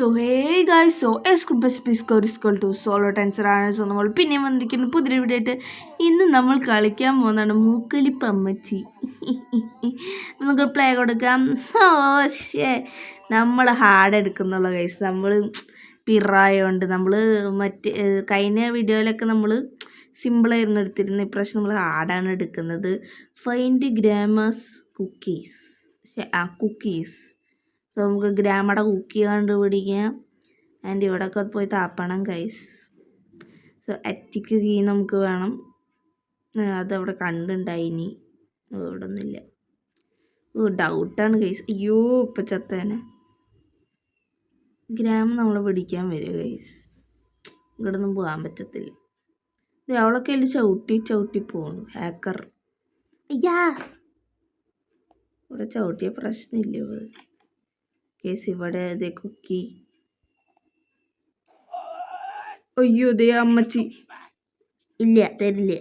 So hey guys so solo tensor ആണ്. So നമ്മൾ പിന്നെ വന്നിരിക്കുന്നു പുതിയ വീഡിയോ ആയിട്ട്. ഇന്ന് നമ്മൾ കളിക്കാൻ പോകുന്നതാണ് മൂക്കലിപ്പമ്മച്ചി. നമുക്ക് പ്ലേ കൊടുക്കാം. ഓ നമ്മൾ ഹാർഡ് എടുക്കുന്നുള്ള ഗൈസ്. നമ്മൾ പിറായോണ്ട് നമ്മൾ കഴിഞ്ഞ വീഡിയോയിലൊക്കെ നമ്മൾ സിമ്പിളായിരുന്നു എടുത്തിരുന്നത്. ഇപ്രാവശ്യം നമ്മൾ ഹാർഡാണ് എടുക്കുന്നത്. Find gramma's cookies. Cookies. So നമുക്ക് ഗ്രാമയുടെ കുക്കി കണ്ടുപിടിക്കാം. ആൻഡ് ഇവിടെയൊക്കെ പോയി താപ്പണം ഗൈസ്. സോ അറ്റിക്ക് കീ നമുക്ക് വേണം. അതവിടെ കണ്ടുണ്ടായിനി. ഇവിടെ ഒന്നുമില്ല. ഡൗട്ടാണ് ഗൈസ്. അയ്യോ ഇപ്പം ചത്തേനെ. ഗ്രാമം നമ്മളെ പിടിക്കാൻ വരും ഗൈസ്. ഇവിടെ ഒന്നും പോകാൻ പറ്റത്തില്ല. അവളൊക്കെ അതിൽ ചവിട്ടി പോണു. ഹാക്കർ. അയ്യാ ഇവിടെ ചവിട്ടിയ പ്രശ്നമില്ല. കേസ് ഇവിടെ അതേ കുക്കി. അയ്യോ ദേ അമ്മച്ചി. ഇല്ല തരില്ല.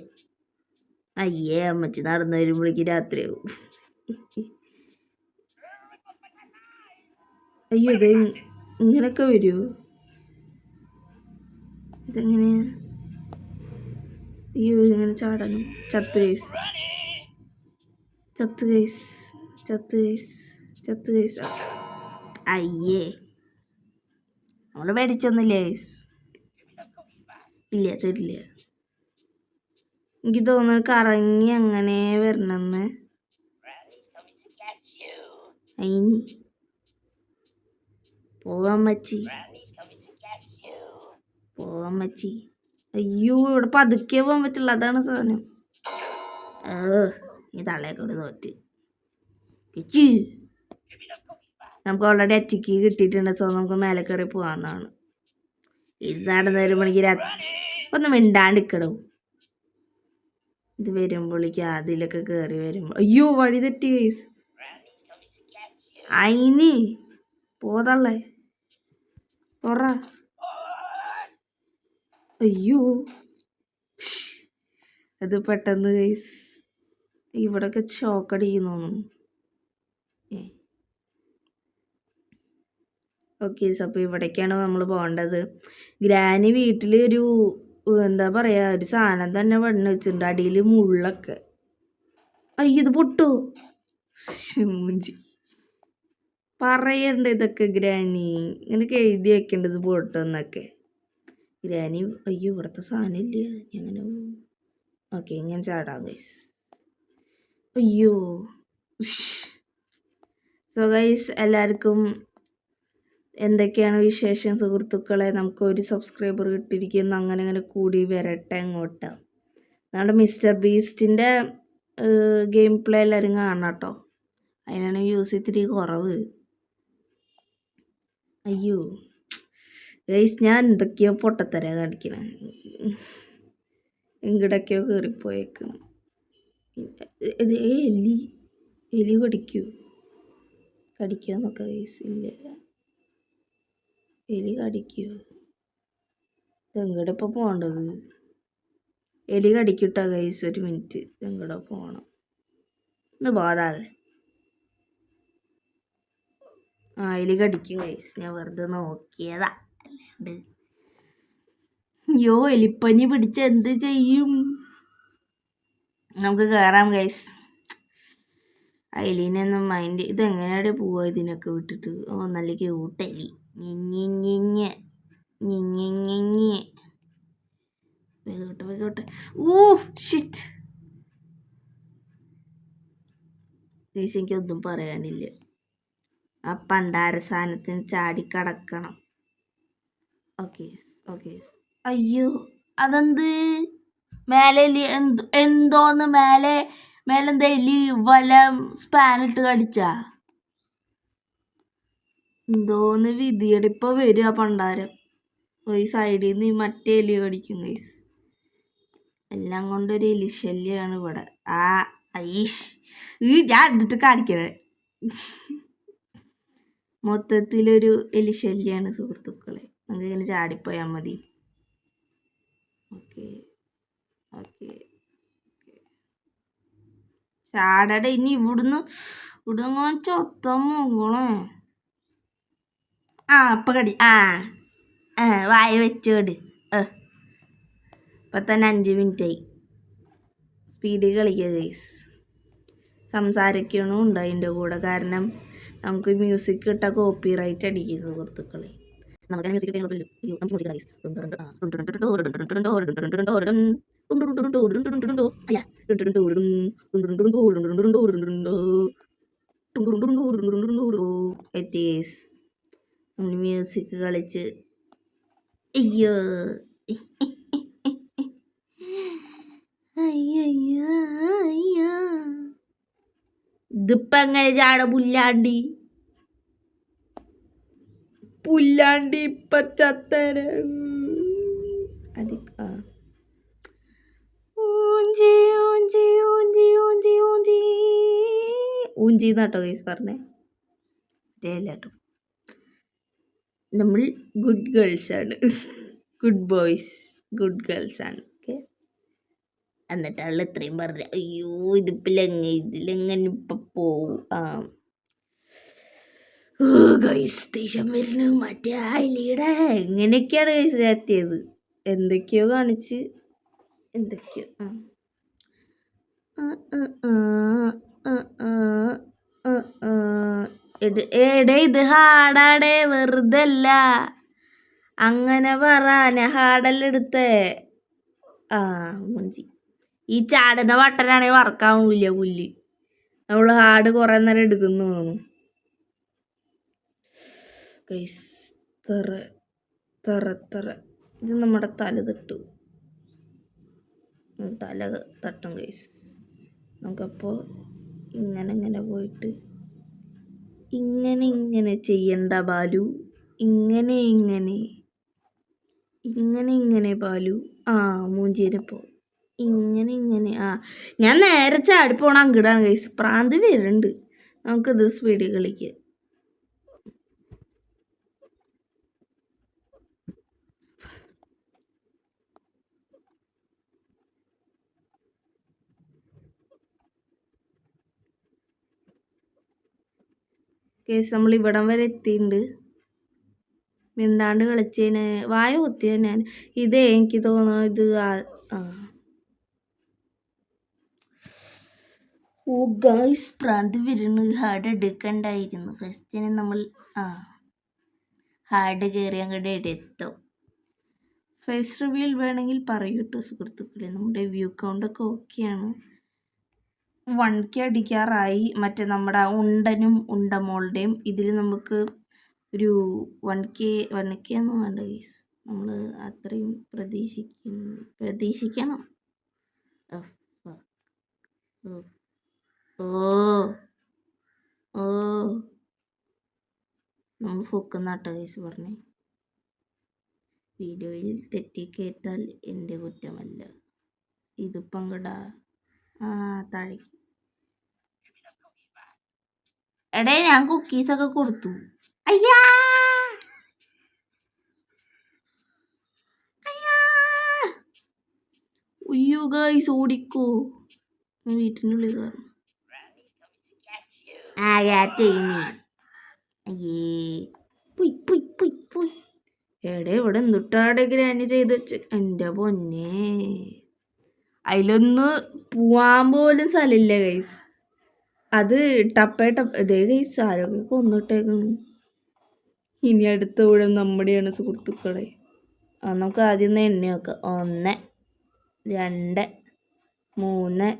അയ്യേ അമ്മച്ചി നടന്നു വരുമ്പോഴേക്ക് രാത്രിയാവും. അയ്യോ ഇത് ഇങ്ങനൊക്കെ വരുമോ? ഇതെങ്ങനെയാ? അയ്യോ ഇങ്ങനെ ചാടണം. ചത്ത് കേസ്. അയ്യേ നമ്മള് പേടിച്ചൊന്നുമില്ല ഗൈസ്. ഇല്ല തരില്ല. എനിക്ക് തോന്നുന്നു കറങ്ങി അങ്ങനെ വരണമെന്ന്. അയിനി പോവാൻ മച്ചി. അയ്യോ ഇവിടെ പതുക്കെ പോകാൻ പറ്റില്ല. അതാണ് സാധനം. ഈ തള്ളയെക്കൊണ്ട് തോറ്റ്. നമുക്ക് ഓൾറെഡി അച്ചിക്ക് കിട്ടിയിട്ടുണ്ട്. സോ നമുക്ക് മേലെ കയറി പോകാമെന്നാണ്. ഇത് നടന്ന് വരുമ്പോഴേക്ക് ഒന്ന് മിണ്ടാണ്ടിക്കടോ. ഇത് വരുമ്പോഴേക്ക് അതിലൊക്കെ കയറി വരുമ്പോൾ അയ്യോ വഴി തെറ്റി ഗൈസ്. അയിനി പോതള്ളേ പൊറ. അയ്യോ അത് പെട്ടെന്ന് ഗൈസ് ഇവിടൊക്കെ ഷോക്കടിക്കുന്നു തോന്നുന്നു. ഓക്കെ അപ്പോൾ ഇവിടേക്കാണ് നമ്മൾ പോകേണ്ടത്. ഗ്രാനി വീട്ടിൽ ഒരു എന്താ പറയുക ഒരു സാധനം തന്നെ വണ്ണ് വെച്ചിട്ടുണ്ട്. അടിയിൽ മുള്ളൊക്കെ. അയ്യോ ഇത് പൊട്ടോ. മൂഞ്ചി പറയണ്ട ഇതൊക്കെ ഗ്രാനി ഇങ്ങനെയൊക്കെ എഴുതി വെക്കേണ്ടത് പൊട്ടോന്നൊക്കെ. ഗ്രാനി അയ്യോ ഇവിടുത്തെ സാധനം ഇല്ല. അങ്ങനെ ഓക്കെ ഇങ്ങനെ ചാടാം ഗൈസ്. അയ്യോ സോ ഗൈസ് എല്ലാവർക്കും എന്തൊക്കെയാണ് വിശേഷം സുഹൃത്തുക്കളെ? നമുക്ക് ഒരു സബ്സ്ക്രൈബർ കിട്ടിയിരിക്കുന്നു. അങ്ങനെ കൂടി വരട്ടെ അങ്ങോട്ട്. നമ്മുടെ മിസ്റ്റർ ബീസ്റ്റിൻ്റെ ഗെയിം പ്ലേ എല്ലാവരും കാണാം കേട്ടോ. അതിനാണ് വ്യൂസ് ഇത്തിരി കുറവ്. അയ്യോ ഗൈസ് ഞാൻ എന്തൊക്കെയോ പൊട്ടത്തര കാണിക്കണ. എങ്കിടൊക്കെയോ കയറിപ്പോയേക്കണം. ഇത് എലി കടിക്കുമോന്നൊക്കെ ഗൈസ്. ഇല്ല എലി കടിക്കുമോ? ഇതെങ്ങടെ ഇപ്പോൾ പോകേണ്ടത്? എലി കടിക്കട്ടോ ഗൈസ്. ഒരു മിനിറ്റ്. ഇതെങ്ങടെ പോകണം? ഒന്ന് ബോധാതെ. എലി കടിക്കും ഗൈസ്. ഞാൻ വെറുതെ നോക്കിയതാ. അല്ലാണ്ട് അയ്യോ എലിപ്പനി പിടിച്ച എന്ത് ചെയ്യും? നമുക്ക് കയറാം ഗൈസ്. എലീനൊന്നും മൈൻഡ്. ഇതെങ്ങനെയാണ് പോവുക ഇതിനൊക്കെ വിട്ടിട്ട്? നല്ല ക്യൂട്ട് എലി. വേഗോട്ടെ. ഷിറ്റ് ഗൈസ് എനിക്കൊന്നും പറയാനില്ല. ആ പണ്ടാര സാധനത്തിന് ചാടിക്കടക്കണം. ഓക്കെ. അയ്യോ അതെന്ത് മേലെ എലി എന്തോന്ന് മേലെ എന്താ എലി വല സ്പാനിട്ട് കടിച്ചാ എന്തോന്ന് വിധിയുടെ. ഇപ്പൊ വരും ആ പണ്ടാരം. ഈ സൈഡിൽ നിന്ന് ഈ മറ്റേ എലി കടിക്കും ഗൈസ്. എല്ലാം കൊണ്ടൊരു എലിശല്യാണ് ഇവിടെ. ഞാൻ എന്നിട്ട് കാണിക്കണേ. മൊത്തത്തിലൊരു എലിശല്യാണ് സുഹൃത്തുക്കളെ. നമുക്ക് ഇങ്ങനെ ചാടിപ്പോയാൽ മതി. ഓക്കെ ചാടടെ. ഇനി ഇവിടുന്ന് ചൊത്ത മുകളെ. അപ്പം കടി വായ വെച്ചോട്. ഇപ്പം തന്നെ 5 മിനിറ്റായി. സ്പീഡിൽ കളിക്കുക ഗൈസ്. സംസാരിക്കണമുണ്ട് അതിൻ്റെ കൂടെ. കാരണം നമുക്ക് മ്യൂസിക് ഇട്ടാൽ കോപ്പി റൈറ്റ് അടിക്കും സുഹൃത്തുക്കളെ. നമുക്ക് മ്യൂസിക് ഇട്ടാൽ കുഴപ്പമില്ല. നമുക്ക് മ്യൂസിക് ഗൈസ്. നമ്മൾ മ്യൂസിക് കളിച്ച് അയ്യോ അയ്യോ അയ്യോ. ഇതിപ്പോ എങ്ങനെ ചാട പുല്ലാണ്ടി ഇപ്പൊ ചത്തന. ഊഞ്ചി എന്നാട്ടോ ഗൈസ് പറഞ്ഞേ. കേട്ടോ, നമ്മൾ ഗുഡ് ഗേൾസ് ആണ്, ഗുഡ് ബോയ്സ്, ഗുഡ് ഗേൾസ് ആണ്. ഓക്കെ, എന്നിട്ടാണല്ലോ ഇത്രയും പറഞ്ഞ. അയ്യോ ഇതിലെങ്ങനെ ഇപ്പം പോവും. ഗൈസ് ദേഷ്യം വരുന്നു. മറ്റേ അലിയുടെ എങ്ങനെയൊക്കെയാണ് ഗൈസ് എത്തിയത്. എന്തൊക്കെയോ കാണിച്ച് എന്തൊക്കെയോ. എടേ ഇത് ഹാർഡാടേ, വെറുതെ അല്ല അങ്ങനെ പറ. ഹാർഡെല്ലാം എടുത്തേ. മുഞ്ചി ഈ ചാടന വട്ടനാണെങ്കിൽ വർക്കാവണില്ല പുല്ല്. നമ്മള് ഹാർഡ് കുറെ നേരം എടുക്കുന്നു തോന്നുന്നു. ഗൈസ് തറ ഇത് നമ്മുടെ തല തട്ടും ഗൈസ്. നമുക്കപ്പോൾ ഇങ്ങനെ പോയിട്ട് ഇങ്ങനെ ചെയ്യണ്ട ബാലു. ഇങ്ങനെ ബാലു. മൂഞ്ചിയപ്പോ ഇങ്ങനെ. ഞാൻ നേരെ ചാടിപ്പോണ അങ്കിടാണ് ഗൈസ്. പ്രാന്ത് വരുന്നുണ്ട്. നമുക്കിത് സ്പീഡിൽ കളിക്കാം. കേസ് നമ്മൾ ഇവിടം വരെ എത്തിയിട്ടുണ്ട്. മിണ്ടാണ്ട് കളിച്ചതിന് വായ കുത്തിയ ഞാൻ. ഇതേ എനിക്ക് തോന്നുന്നു ഇത് ഗൈസ് പ്രാന്ത് വരുന്നു. ഹാർഡ് എടുക്കണ്ടായിരുന്നു. ഫസ്റ്റിന് നമ്മൾ ഹാർഡ് കയറി അങ്ങോട്ട് എടുത്തോ. ഫേസ് റിവ്യൂൽ വേണമെങ്കിൽ പറയൂ കേട്ടോ സുഹൃത്തുക്കളെ. നമ്മുടെ വ്യൂ കൗണ്ടൊക്കെ ഓക്കെയാണ്. 1K അടിക്കാറായി. മറ്റേ നമ്മുടെ ഉണ്ടനും ഉണ്ടമോളുടെയും ഇതിൽ നമുക്ക് ഒരു 1K ഒന്നും വേണ്ട ഗൈസ്. നമ്മൾ അത്രയും പ്രതീക്ഷിക്കണം. നമ്മൾ പൊക്കുന്നാട്ടോ ഗൈസ് പറഞ്ഞേ. വീഡിയോയിൽ തെറ്റിക്കേറ്റാൽ എൻ്റെ കുറ്റമല്ല. ഇതിപ്പം കടാ താഴേക്ക്. എടേ ഞാൻ കുക്കീസൊക്കെ കൊടുത്തു. അയ്യോ ഗൈസ് ഓടിക്കോ. വീട്ടിനുള്ളിൽ കയറണം. എടേ ഇവിടെ എന്തുട്ടാടെ ഗ്രാൻഡ് ചെയ്ത് വെച്ച്. എൻ്റെ പൊന്നെ, അതിലൊന്ന് പോവാൻ പോലും സ്ഥലമില്ല ഗൈസ്. അത് ഇതേ ഗൈസ് ആരോഗ്യം കൊന്നിട്ടേക്കാണ്. ഇനി അടുത്ത ഊഴം നമ്മുടെയാണ് സുഹൃത്തുക്കളെ. നമുക്ക് ആദ്യം എണ്ണ വെക്കാം. 1 2 3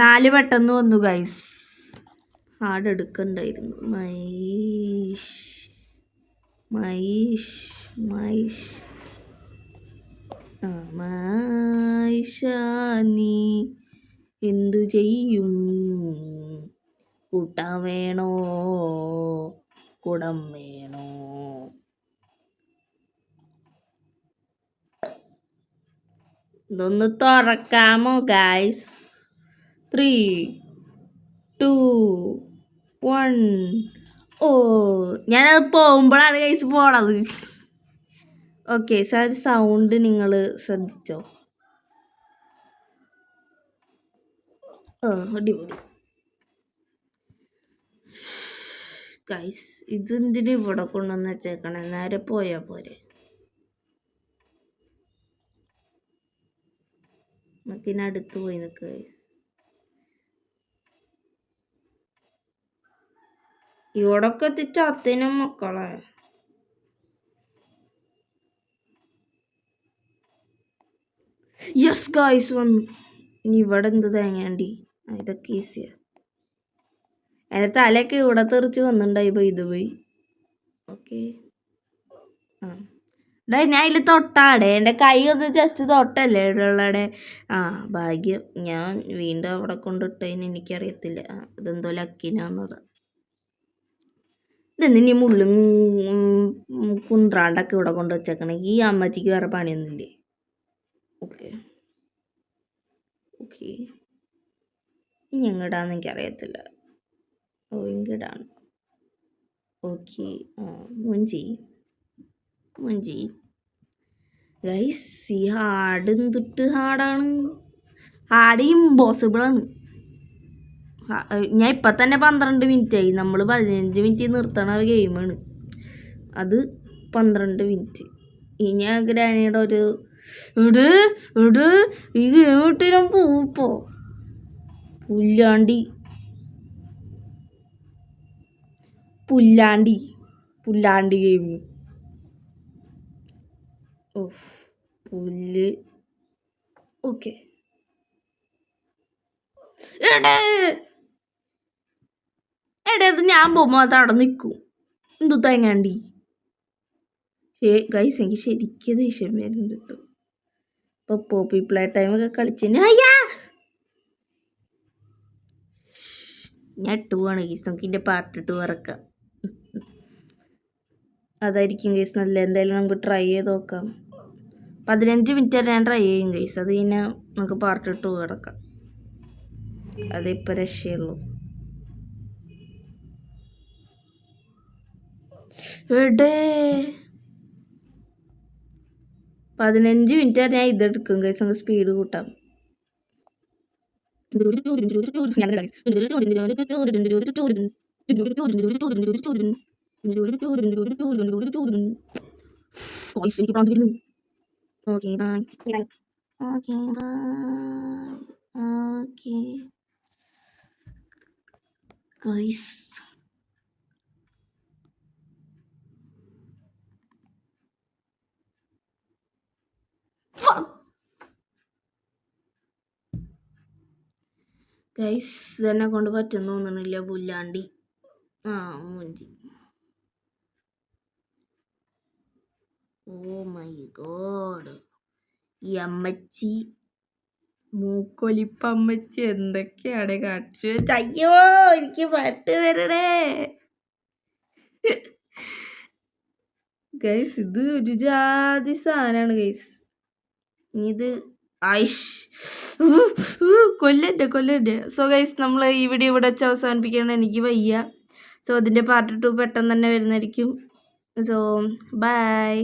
4 പെട്ടെന്ന് വന്നു ഗൈസ്. ഹാർഡ് എടുക്കണ്ടായിരുന്നു. നീ എന്തു ചെയ്യും? കൂട്ടാൻ വേണോ കുടം വേണോ? ഇതൊന്ന് തുറക്കാമോ ഗൈസ്? 3 2 1. ഞാനത് പോകുമ്പോഴാണ് ഗൈസ് പോണത്. ഓക്കെ സാർ, സൗണ്ട് നിങ്ങൾ ശ്രദ്ധിച്ചോ? അടിപൊളി ഗൈസ് ഇതെന്തിനു ഇവിടെ കൊണ്ടുവന്ന് വെച്ചേക്കണേ, നേരെ പോയാ പോരെ. നമുക്കിനടുത്ത് പോയി നിൽക്കുക ഗൈസ്. ഇവിടൊക്കെ എത്തിച്ചത്തേനും മക്കളെ. യെസ് ഗൈസ് വന്നു. ഇനി ഇവിടെ എന്ത് തേങ്ങാണ്ടി, ഇതൊക്കെ ഈസിയാ. എൻ്റെ തലയൊക്കെ ഇവിടെ തെറിച്ച് വന്നിട്ടുണ്ടായി ഇത് പോയി. ഓക്കെ ഡേ ഞാൻ ഇതിൽ തൊട്ടാടെ, എൻ്റെ കൈ ഒന്ന് ജസ്റ്റ് തൊട്ടല്ലേ ഉള്ളടെ. ഭാഗ്യം, ഞാൻ വീണ്ടും അവിടെ കൊണ്ടിട്ടതിന് എനിക്കറിയത്തില്ല. ഇതെന്തോ ലക്കിനാന്നതാ. ഇതെന്തിനീ മുള്ളും കുന്ത്രാണ്ടൊക്കെ ഇവിടെ കൊണ്ട് വെച്ചേക്കണേ. ഈ അമ്മച്ചിക്ക് വേറെ പണിയൊന്നുമില്ലേ? ഓക്കെ ഓക്കെ ഇനി എങ്ങടാന്ന് എനിക്കറിയത്തില്ല. ഇങ്ങടാണ്. ഓക്കെ മുഞ്ചി ഗൈസ്, ഈ ഹാർഡ് എന്തിട്ട് ഹാർഡാണ്. ഹാർഡ് ഇമ്പോസിബിളാണ്. ഞാൻ ഇപ്പം തന്നെ 12 മിനിറ്റായി. നമ്മൾ 15 മിനിറ്റ് നിർത്തണ ഗെയിമാണ് അത്. 12 മിനിറ്റ്. ഇനി ആ ഗ്രാനിയുടെ ഒരു ഈ ഗെയിം ഇട്ടിരും പൂപ്പോ പുല്ലാണ്ടി ഗെയിം. പുല്ല്. ഓക്കെ എടേത് ഞാൻ പോകുമ്പോൾ അത് അവിടെ നിൽക്കും. എന്തു തേങ്ങാണ്ടി. ഗൈസ് എനിക്ക് ശരിക്കും ദേഷ്യം വരുന്നുണ്ട് കേട്ടോ. ഇപ്പോൾ പോപ്പി പ്ലേ ടൈമൊക്കെ കളിച്ചതിന് ഞാൻ 2 ആണ് ഗൈസ്. നമുക്ക് ഇതിൻ്റെ പാർട്ട് 2 ഇറക്കാം. അതായിരിക്കും ഗൈസ് നല്ല. എന്തായാലും നമുക്ക് ട്രൈ ചെയ്ത് നോക്കാം. 15 മിനിറ്റ് വരെ ഞാൻ ട്രൈ ചെയ്യും ഗൈസ്. അത് കഴിഞ്ഞാൽ നമുക്ക് പാർട്ട് 2 കിടക്കാം. അതിപ്പോൾ രക്ഷയുള്ളൂ. 15 മിനിറ്റ് വരെ ഞാൻ ഇതെടുക്കും ഗൈസ്. നമുക്ക് സ്പീഡ് കൂട്ടാം. Okay bye. Okay bye. Okay guys. Guys ഇതെന്നെ കൊണ്ട് പറ്റുമെന്ന് തോന്നണില്ല. പുല്ലാണ്ടി മൂഞ്ചി. Oh my god. ഈ അമ്മച്ചി മൂക്കൊലിപ്പമ്മച്ചി എന്തൊക്കെയാണ് കാണിച്ചു. അയ്യോ എനിക്ക് പാട്ട് വരണേ ഗൈസ്. ഇത് ഒരു ജാതി സാധനമാണ് ഗൈസ്. ഇത് കൊല്ലൻ്റെ. സോ ഗൈസ് നമ്മൾ ഈ വീഡിയോ ഇവിടെ വെച്ച് അവസാനിപ്പിക്കണം. എനിക്ക് വയ്യ. സോ അതിൻ്റെ പാർട്ട് 2 പെട്ടെന്ന് തന്നെ വരുന്നതായിരിക്കും. So by.